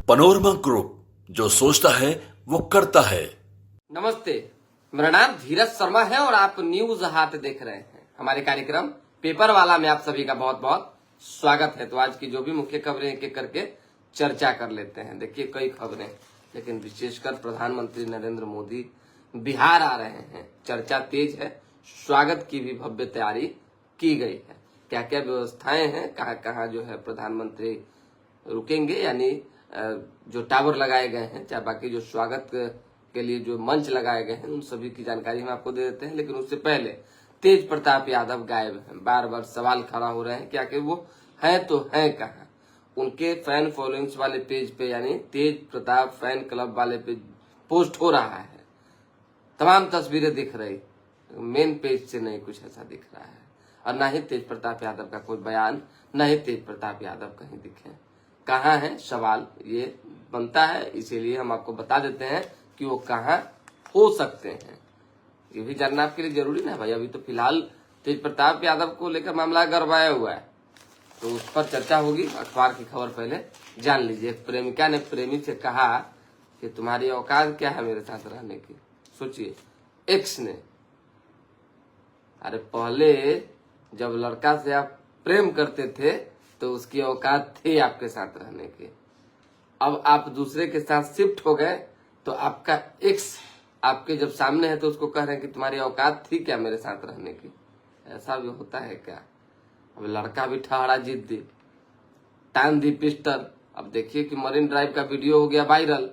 Panorama group, जो सोचता है वो करता है। नमस्ते, मेरा नाम धीरज शर्मा है और आप न्यूज हाट देख रहे हैं। हमारे कार्यक्रम पेपर वाला में आप सभी का बहुत बहुत स्वागत है। तो आज की जो भी मुख्य खबरें एक एक करके चर्चा कर लेते हैं। देखिए कई खबरें, लेकिन विशेषकर प्रधानमंत्री नरेंद्र मोदी बिहार आ रहे हैं। चर्चा तेज है, स्वागत की भी भव्य तैयारी की गई है। क्या क्या व्यवस्थाएं हैं, कहाँ कहाँ जो है प्रधानमंत्री रुकेंगे, यानी जो टावर लगाए गए हैं, चाहे बाकी जो स्वागत के लिए जो मंच लगाए गए हैं, उन सभी की जानकारी हम आपको दे देते हैं। लेकिन उससे पहले तेज प्रताप यादव गायब हैं। बार बार सवाल खड़ा हो रहे हैं कि आखिर वो हैं तो हैं कहाँ। उनके फैन फॉलोइंग्स वाले पेज पे, यानी तेज प्रताप फैन क्लब वाले पे पोस्ट हो रहा है, तमाम तस्वीरें दिख रही, मेन पेज से नहीं कुछ ऐसा दिख रहा है। और न ही तेज प्रताप यादव का कोई बयान, न ही तेज प्रताप यादव कहीं दिखे। कहाँ है, सवाल ये बनता है। इसीलिए हम आपको बता देते हैं कि वो कहाँ हो सकते हैं। ये भी जानना आपके लिए जरूरी ना भाई। अभी तो फिलहाल तेज प्रताप यादव को लेकर मामला गड़बड़ाया हुआ है, तो उस पर चर्चा होगी। अखबार की खबर पहले जान लीजिए। प्रेमिका ने प्रेमी से कहा कि तुम्हारी औकात क्या है मेरे साथ रहने की। सोचिए, एक्स ने। अरे पहले जब लड़का से आप प्रेम करते थे तो उसकी औकात थी आपके साथ रहने की। अब आप दूसरे के साथ शिफ्ट हो गए तो आपका एक्स आपके जब सामने है तो उसको कह रहे हैं कि तुम्हारी औकात थी क्या मेरे साथ रहने की। ऐसा भी होता है क्या? अब लड़का भी ठहरा, जीत दी, टान दी पिस्टल। अब देखिए कि मरीन ड्राइव का वीडियो हो गया वायरल।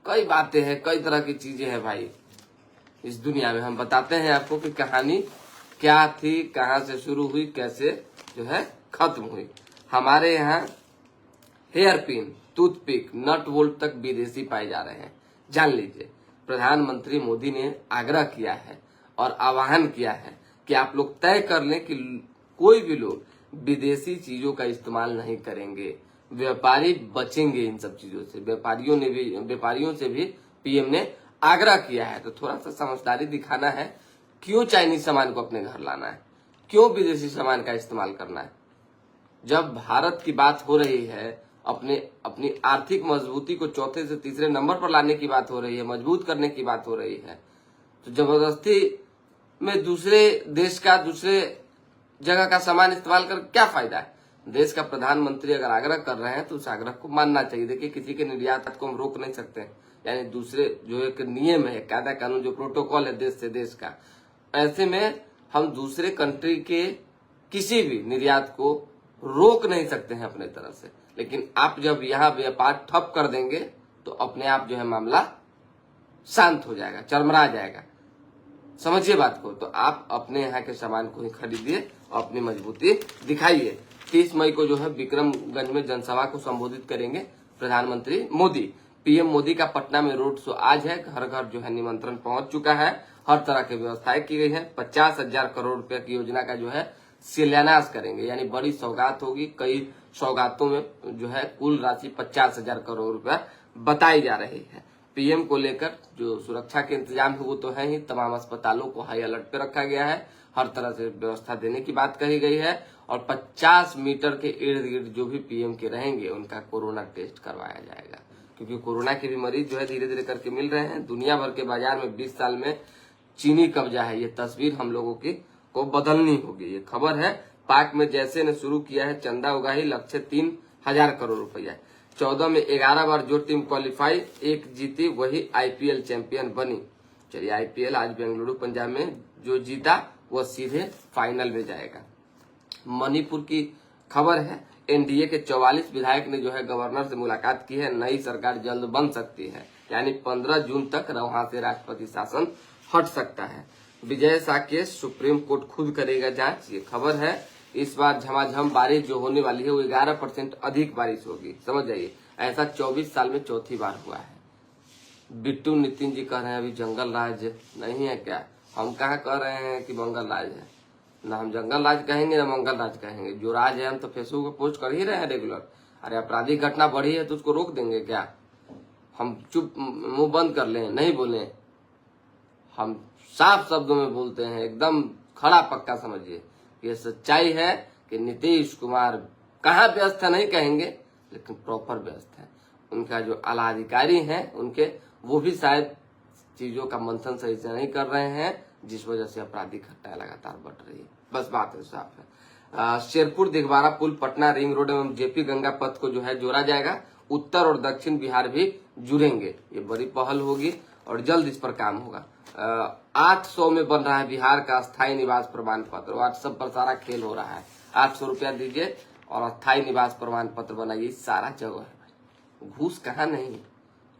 कई बातें हैं, कई तरह की चीजें हैं भाई इस दुनिया में। हम बताते हैं आपको कि कहानी क्या थी, कहां से शुरू हुई, कैसे जो है खत्म हुई। हमारे यहाँ hairpin, toothpick, nut bolt तक विदेशी पाए जा रहे हैं। जान लीजिए, प्रधानमंत्री मोदी ने आग्रह किया है और आह्वान किया है कि आप लोग तय कर लें कि कोई भी लोग विदेशी चीजों का इस्तेमाल नहीं करेंगे। व्यापारी बचेंगे इन सब चीजों से। व्यापारियों से भी पीएम ने आग्रह किया है। तो थोड़ा सा समझदारी दिखाना है। क्यों चाइनीज सामान को अपने घर लाना है, क्यों विदेशी सामान का इस्तेमाल करना है? जब भारत की बात हो रही है, अपनी आर्थिक मजबूती को चौथे से तीसरे नंबर पर लाने की बात हो रही है, मजबूत करने की बात हो रही है, तो जबरदस्ती में दूसरे देश का, दूसरे जगह का सामान इस्तेमाल कर क्या फायदा है? देश का प्रधानमंत्री अगर आग्रह कर रहे हैं तो उस आग्रह को मानना चाहिए। देखिए, किसी के निर्यात को हम रोक नहीं सकते, यानी दूसरे जो एक नियम है, कायदा कानून, जो प्रोटोकॉल है देश से देश का, ऐसे में हम दूसरे कंट्री के किसी भी निर्यात को रोक नहीं सकते हैं अपने तरफ से। लेकिन आप जब यहाँ व्यापार ठप कर देंगे तो अपने आप जो है मामला शांत हो जाएगा, चरमरा जाएगा। समझिए बात को। तो आप अपने यहाँ के सामान को ही खरीदिए और अपनी मजबूती दिखाइए। 30 मई को जो है विक्रमगंज में जनसभा को संबोधित करेंगे प्रधानमंत्री मोदी। पीएम मोदी का पटना में रोड शो आज है। घर घर जो है निमंत्रण पहुंच चुका है। हर तरह की व्यवस्थाएं की गई है। 50,000 करोड़ रुपए की योजना का जो है शिलान्यास करेंगे, यानी बड़ी सौगात होगी। कई सौगातों में जो है कुल राशि 50,000 करोड़ रुपया बताई जा रही है। पीएम को लेकर जो सुरक्षा के इंतजाम है वो तो है ही। तमाम अस्पतालों को हाई अलर्ट पे रखा गया है। हर तरह से व्यवस्था देने की बात कही गई है। और 50 मीटर के इर्द गिर्द जो भी पीएम के रहेंगे उनका कोरोना टेस्ट करवाया जाएगा, क्योंकि कोरोना के भी मरीज जो है धीरे धीरे करके मिल रहे हैं। दुनिया भर के बाजार में 20 साल में चीनी कब्जा है। ये तस्वीर हम लोगों की को बदलनी होगी। ये खबर है। पाक में जैसे ने शुरू किया है चंदा उगाही, लक्ष्य 3,000 करोड़ रुपया। 14 में 11 बार जो टीम क्वालिफाई, एक जीती वही आईपीएल चैंपियन बनी। चलिए, आईपीएल आज बेंगलुरु पंजाब में जो जीता वो सीधे फाइनल में जाएगा। मणिपुर की खबर है। एनडीए के 44 विधायक ने जो है गवर्नर से मुलाकात की है। नई सरकार जल्द बन सकती है, यानी 15 जून तक वहां से राष्ट्रपति शासन हट सकता है। Vijay Shah case supreme court खुद करेगा जांच, ये खबर है। इस बार झमाझम बारिश जो होने वाली है वो 11% अधिक बारिश होगी। समझ जाइए, ऐसा 24 साल में चौथी बार हुआ है। बिट्टू नितिन जी कह रहे हैं अभी जंगल राज नहीं है क्या? हम कहाँ कह रहे हैं कि मंगल राज है। ना हम जंगल राज कहेंगे ना मंगल राज कहेंगे। जो राज है हम तो फेसबुक पे पोस्ट कर ही रहे हैं रेगुलर। अरे आपराधिक घटना बढ़ी है तो उसको रोक देंगे क्या? हम चुप मुंह बंद कर लें, नहीं बोले? हम साफ शब्दों में बोलते हैं, एकदम खड़ा पक्का समझिए। ये सच्चाई है कि नीतीश कुमार कहाँ व्यस्त है नहीं कहेंगे, लेकिन प्रॉपर व्यस्त है। उनका जो आला अधिकारी हैं उनके, वो भी शायद चीजों का मंथन सही से नहीं कर रहे हैं, जिस वजह से आपराधिक घटनाएं लगातार बढ़ रही है। बस बात है साफ है। शेरपुर दिघवारा पुल पटना रिंग रोड एवं जेपी गंगा पथ को जो है जोड़ा जाएगा। उत्तर और दक्षिण बिहार भी जुड़ेंगे। ये बड़ी पहल होगी और जल्द इस पर काम होगा। 800 में बन रहा है बिहार का स्थायी निवास प्रमाण पत्र। व्हाट्सएप पर सारा खेल हो रहा है। 800 रुपया दीजिए और स्थायी निवास प्रमाण पत्र बनाइए। सारा जगह है भाई, घूस कहाँ नहीं है,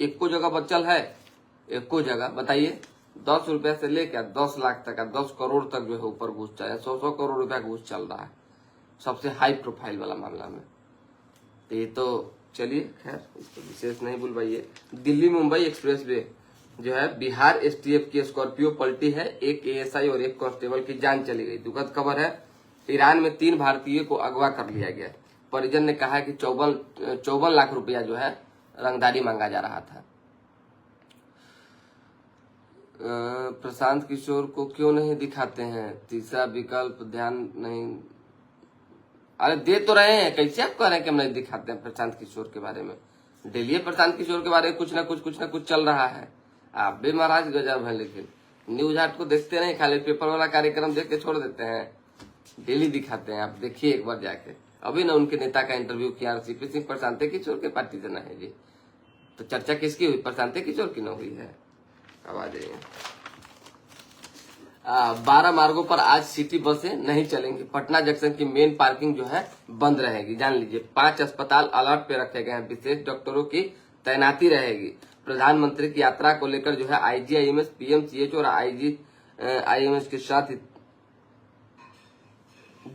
एक को जगह बचल है, एक को जगह बताइए। 10 रुपया से लेकर 10 लाख तक, 10 करोड़ तक जो है ऊपर घूस चल रहा है। 100 करोड़ रुपया घूस चल रहा है सबसे हाई प्रोफाइल वाला मामला में। तो ये तो चलिए खैर, इसको विशेष नहीं बुलवाइए। दिल्ली मुंबई एक्सप्रेस वे जो है बिहार एसटीएफ की स्कॉर्पियो पलटी है। एक एएसआई और एक कांस्टेबल की जान चली गई। दुखद खबर है, ईरान में 3 भारतीय को अगवा कर लिया गया। परिजन ने कहा कि 54 लाख रुपया जो है रंगदारी मांगा जा रहा था। प्रशांत किशोर को क्यों नहीं दिखाते हैं? तीसरा विकल्प ध्यान नहीं। अरे दे तो रहे हैं, कैसे आप कह रहे हैं कि हम नहीं दिखाते हैं प्रशांत किशोर के बारे में? डेली प्रशांत किशोर के बारे में कुछ ना कुछ चल रहा है। आप भी महाराज गजब है, लेकिन न्यूज हाट को देखते नहीं, खाली पेपर वाला कार्यक्रम देख के छोड़ देते हैं। डेली दिखाते हैं, आप देखिए एक बार जाके। अभी ना उनके नेता का इंटरव्यू किया सीपी सिंह, प्रशांत किशोर के पार्टी से ना है जी। तो चर्चा किसकी हुई? प्रशांत किशोर की न हुई है। अब आ जाइए। 12 मार्गों पर आज सिटी बसें नहीं चलेंगी। पटना जंक्शन की मेन पार्किंग जो है बंद रहेगी। जान लीजिए, 5 अस्पताल अलर्ट पे रखे गए हैं। विशेष डॉक्टरों की तैनाती रहेगी। प्रधानमंत्री की यात्रा को लेकर जो है आईजीआईएमएस, पीएमसीएच और आईजीआईएमएस के साथ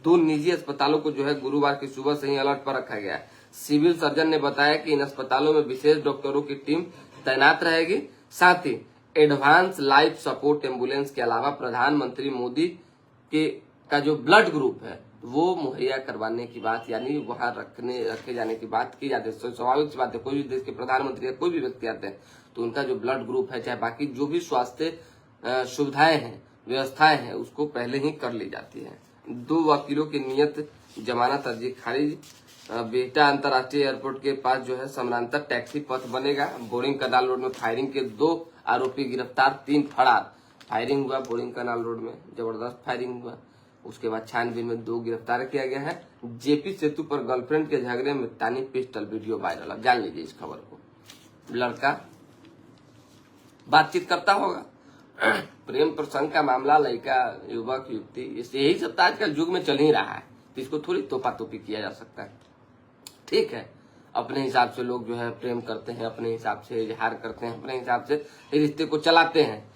2 निजी अस्पतालों को जो है गुरुवार की सुबह से ही अलर्ट पर रखा गया है। सिविल सर्जन ने बताया कि इन अस्पतालों में विशेष डॉक्टरों की टीम तैनात रहेगी। साथ ही एडवांस लाइफ सपोर्ट एम्बुलेंस के अलावा प्रधानमंत्री मोदी के का जो ब्लड ग्रुप है वो मुहैया करवाने की बात, यानी वहां रखे जाने की बात की जाती है। स्वाभाविक सी बात है, कोई भी देश के प्रधानमंत्री या कोई भी व्यक्ति आते हैं तो उनका जो ब्लड ग्रुप है, चाहे बाकी जो भी स्वास्थ्य सुविधाएं हैं, व्यवस्थाएं हैं, उसको पहले ही कर ली जाती है। 2 वकीलों की नियत जमानत अर्जी खारिज। बिहटा अंतर्राष्ट्रीय एयरपोर्ट के पास जो है समानांतर टैक्सी पथ बनेगा। बोरिंग कनाल रोड में फायरिंग के 2 आरोपी गिरफ्तार, 3 फरार। फायरिंग हुआ बोरिंग कनाल रोड में, जबरदस्त फायरिंग हुआ। उसके बाद छानबीन में 2 गिरफ्तार किया गया है। जेपी सेतु पर गर्लफ्रेंड के झगड़े में तानी पिस्टल, वीडियो वायरल। अब जान लीजिए इस खबर को। लड़का बातचीत करता होगा, प्रेम प्रसंग का मामला, लड़का युवक युवती, यही सब तो आजकल युग में चल ही रहा है। तो इसको थोड़ी तोपा तोपी किया जा सकता है। ठीक है, अपने हिसाब से लोग जो है प्रेम करते हैं, अपने हिसाब से इजहार करते हैं, अपने हिसाब से रिश्ते को चलाते हैं।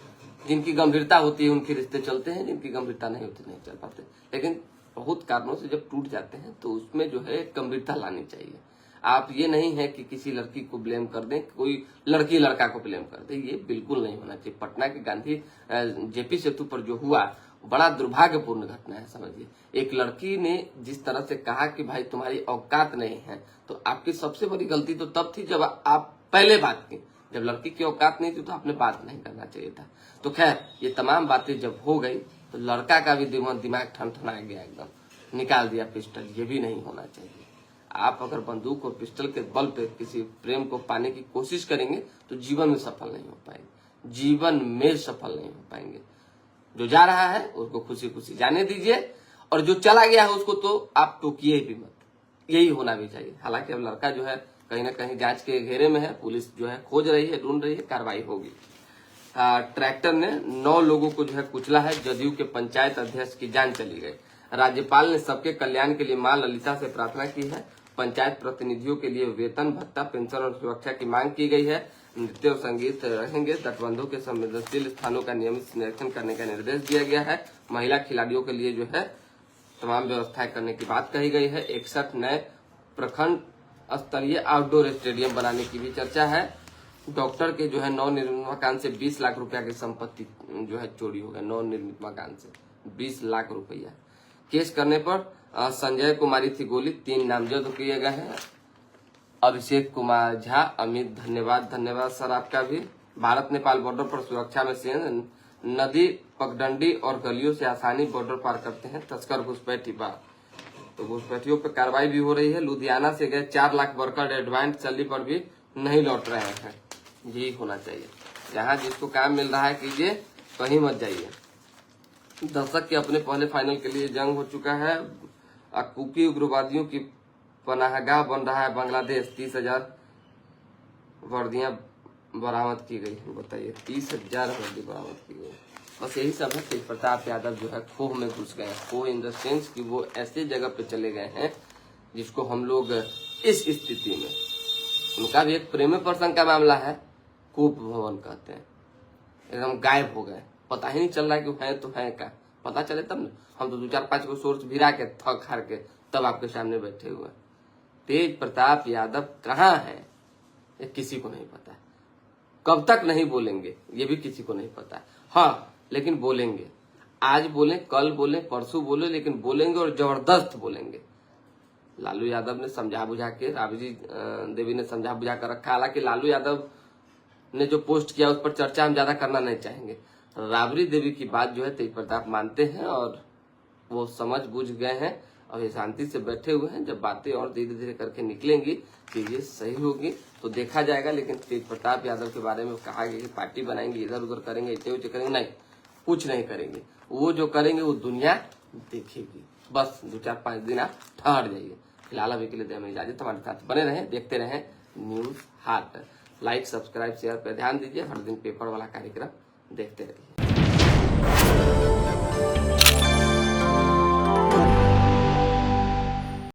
जिनकी गंभीरता होती है उनके रिश्ते चलते हैं, जिनकी गंभीरता नहीं होती नहीं चल पाते। लेकिन बहुत कारणों से जब टूट जाते हैं तो उसमें जो है गंभीरता लानी चाहिए। आप ये नहीं है कि किसी लड़की को ब्लेम कर दें, कोई लड़की लड़का को ब्लेम कर दे, ये बिल्कुल नहीं होना चाहिए। पटना के गांधी जेपी सेतु पर जो हुआ बड़ा दुर्भाग्यपूर्ण घटना है। समझिए, एक लड़की ने जिस तरह से कहा कि भाई तुम्हारी औकात नहीं है, तो आपकी सबसे बड़ी गलती तो तब थी जब आप पहले बात की। जब लड़की की औकात नहीं थी तो आपने बात नहीं करना चाहिए था। तो खैर, ये तमाम बातें जब हो गई तो लड़का का भी दिमाग ठनठना गया, एकदम निकाल दिया पिस्टल। ये भी नहीं होना चाहिए। आप अगर बंदूक और पिस्टल के बल पे किसी प्रेम को पाने की कोशिश करेंगे तो जीवन में सफल नहीं हो पाएंगे, जीवन में सफल नहीं हो पाएंगे। जो जा रहा है उसको खुशी खुशी जाने दीजिए, और जो चला गया है उसको तो आप टोकिए भी मत। यही होना भी चाहिए। हालांकि अब लड़का जो है कहीं ना कहीं जांच के घेरे में है, पुलिस जो है खोज रही है, ढूंढ रही है, कार्रवाई होगी। ट्रैक्टर ने 9 लोगों को जो है कुचला है। जदयू के पंचायत अध्यक्ष की जान चली गई। राज्यपाल ने सबके कल्याण के लिए मां ललिता से प्रार्थना की है। पंचायत प्रतिनिधियों के लिए वेतन, भत्ता, पेंशन और सुरक्षा की मांग की गई है। नृत्य और संगीत रहेंगे। तटबंधों के संवेदनशील स्थानों का नियमित निरीक्षण करने का निर्देश दिया गया है। महिला खिलाड़ियों के लिए जो है तमाम व्यवस्थाएं करने की बात कही गई है। 61 नए प्रखंड स्तरीय आउटडोर स्टेडियम बनाने की भी चर्चा है। डॉक्टर के जो है नवनिर्मित मकान से 20 लाख रुपया की संपत्ति जो है चोरी हो गया। नवनिर्मित मकान से 20 लाख रुपया। केस करने पर संजय को मारी थी गोली। 3 नामजद किए गए हैं। अभिषेक कुमार झा, अमित, धन्यवाद सर आपका भी। भारत नेपाल बॉर्डर पर सुरक्षा में सेना, नदी, पगडंडी और गलियों से आसानी बॉर्डर पार करते हैं तस्कर घुसपैठी बार। तो घुसपैठियों पर कार्रवाई भी हो रही है। लुधियाना से गए 4 लाख वर्कर एडवांस सैलरी पर भी नहीं लौट रहे हैं। यही होना चाहिए, जहाँ जिसको काम मिल रहा है कीजिए, कहीं मत जाइए। दशक के अपने पहले फाइनल के लिए जंग हो चुका है। कुकी उग्रवादियों की पनाहगाह बन रहा है बांग्लादेश। 30,000 वर्दियां बरामद की गई। बताइए, 30,000 वर्दी बरामद की गई। बस यही सब है। तेज प्रताप यादव जो है खोह में घुस गए। खोह इन द सेंस कि वो ऐसे जगह पे चले गए हैं जिसको हम लोग इस स्थिति में, उनका भी एक प्रेमी प्रसंग का मामला है, कूप भवन कहते हैं, एकदम गायब हो गए। पता ही नहीं चल रहा है कि है तो है क्या। पता चले तब ना। हम तो 2-4-5 को सोर्स भिरा के थक हार के तब आपके सामने बैठे हुए। तेज प्रताप यादव कहाँ है ये किसी को नहीं पता। कब तक नहीं बोलेंगे ये भी किसी को नहीं पता। हाँ, लेकिन बोलेंगे। आज बोले, कल बोले, परसों बोले, लेकिन बोलेंगे और जबरदस्त बोलेंगे। लालू यादव ने समझा बुझा के, राबड़ी देवी ने समझा बुझा कर रखा। हालांकि लालू यादव ने जो पोस्ट किया उस पर चर्चा हम ज्यादा करना नहीं चाहेंगे। राबड़ी देवी की बात जो है तेज प्रताप मानते हैं और वो समझ बुझ गए हैं और ये शांति से बैठे हुए हैं। जब बातें और धीरे धीरे करके निकलेंगी चीजें सही होगी तो देखा जाएगा। लेकिन तेज प्रताप यादव के बारे में कहा गया कि पार्टी बनाएंगे, इधर उधर करेंगे, इतने उचे करेंगे, नहीं, कुछ नहीं करेंगे। वो जो करेंगे वो दुनिया देखेगी। बस 2-4-5 दिन आप ठहर जाइए। फिलहाल अभी के लिए दें इजाजत। हमारे साथ बने रहें, देखते रहें न्यूज हाट। लाइक, सब्सक्राइब, शेयर पर ध्यान दीजिए। हर दिन पेपर वाला कार्यक्रम देखते रहिए।